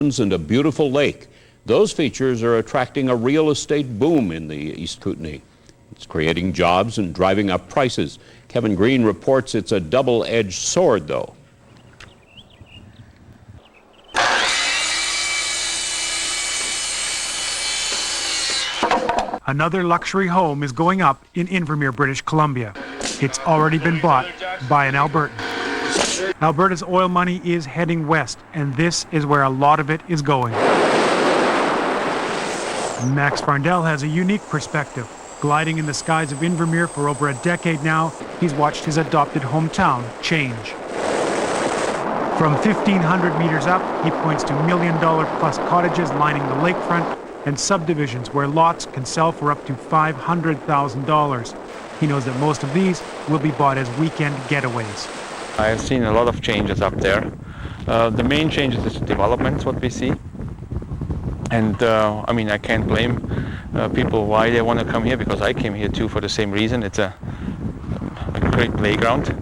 and a beautiful lake. Those features are attracting a real estate boom in the East Kootenay. It's creating jobs and driving up prices. Kevin Green reports it's a double-edged sword, though. Another luxury home is going up in Invermere, British Columbia. It's already been bought by an Albertan. Alberta's oil money is heading west, and this is where a lot of it is going. Max Farndell has a unique perspective. Gliding in the skies of Invermere for over a decade now, he's watched his adopted hometown change. From 1,500 meters up, he points to million-dollar-plus cottages lining the lakefront and subdivisions where lots can sell for up to $500,000. He knows that most of these will be bought as weekend getaways. I have seen a lot of changes up there. The main changes is development, what we see. And I mean, I can't blame people why they want to come here, because I came here too for the same reason. It's a great playground.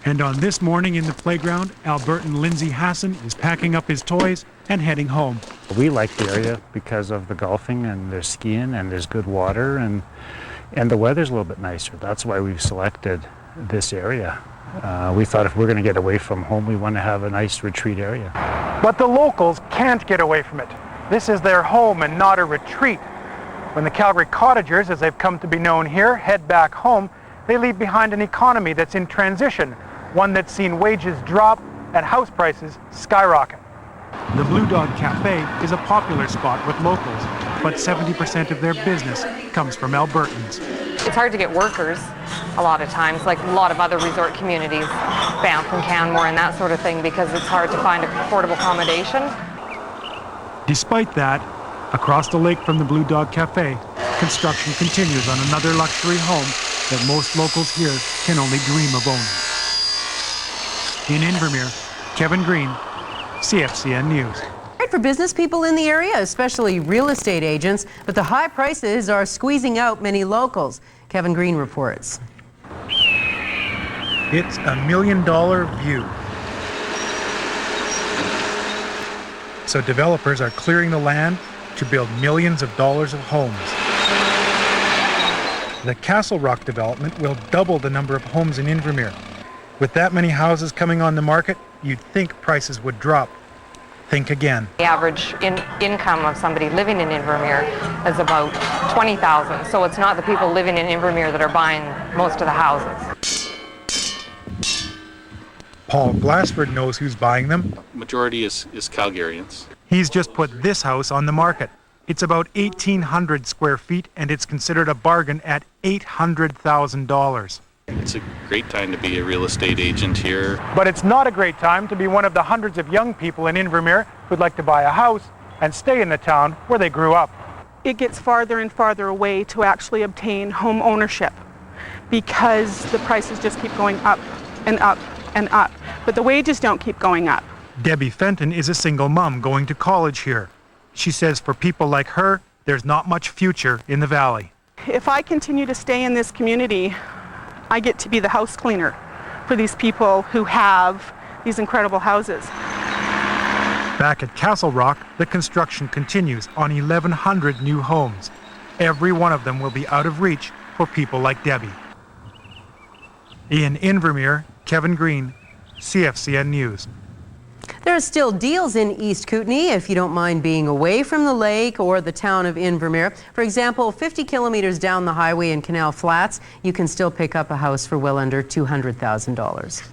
And on this morning in the playground, Albertan Lindsay Hassan is packing up his toys and heading home. We like the area because of the golfing, and there's skiing, and there's good water, and the weather's a little bit nicer. That's why we've selected this area. We thought if we're going to get away from home, we want to have a nice retreat area. But the locals can't get away from it. This is their home and not a retreat. When the Calgary Cottagers, as they've come to be known here, head back home, they leave behind an economy that's in transition, one that's seen wages drop and house prices skyrocket. The Blue Dog Cafe is a popular spot with locals, but 70% of their business comes from Albertans. It's hard to get workers a lot of times, like a lot of other resort communities, Banff and Canmore and that sort of thing, because it's hard to find affordable accommodation. Despite that, across the lake from the Blue Dog Cafe, construction continues on another luxury home that most locals here can only dream of owning. In Invermere, Kevin Green, CFCN News. Great for business people in the area, especially real estate agents, but the high prices are squeezing out many locals. Kevin Green reports. It's a $1 million view. So developers are clearing the land to build millions of dollars of homes. The Castle Rock development will double the number of homes in Invermere. With that many houses coming on the market, you'd think prices would drop. Think again. The average income of somebody living in Invermere is about $20,000. So it's not the people living in Invermere that are buying most of the houses. Paul Glassford knows who's buying them. Majority is Calgarians. He's just put this house on the market. It's about 1,800 square feet, and it's considered a bargain at $800,000. It's a great time to be a real estate agent here. But it's not a great time to be one of the hundreds of young people in Invermere who'd like to buy a house and stay in the town where they grew up. It gets farther and farther away to actually obtain home ownership because the prices just keep going up and up and up. But the wages don't keep going up. Debbie Fenton is a single mom going to college here. She says for people like her, there's not much future in the valley. If I continue to stay in this community, I get to be the house cleaner for these people who have these incredible houses. Back at Castle Rock, the construction continues on 1,100 new homes. Every one of them will be out of reach for people like Debbie. In Invermere, Kevin Green, CFCN News. There are still deals in East Kootenay if you don't mind being away from the lake or the town of Invermere. For example, 50 kilometers down the highway in Canal Flats, you can still pick up a house for well under $200,000.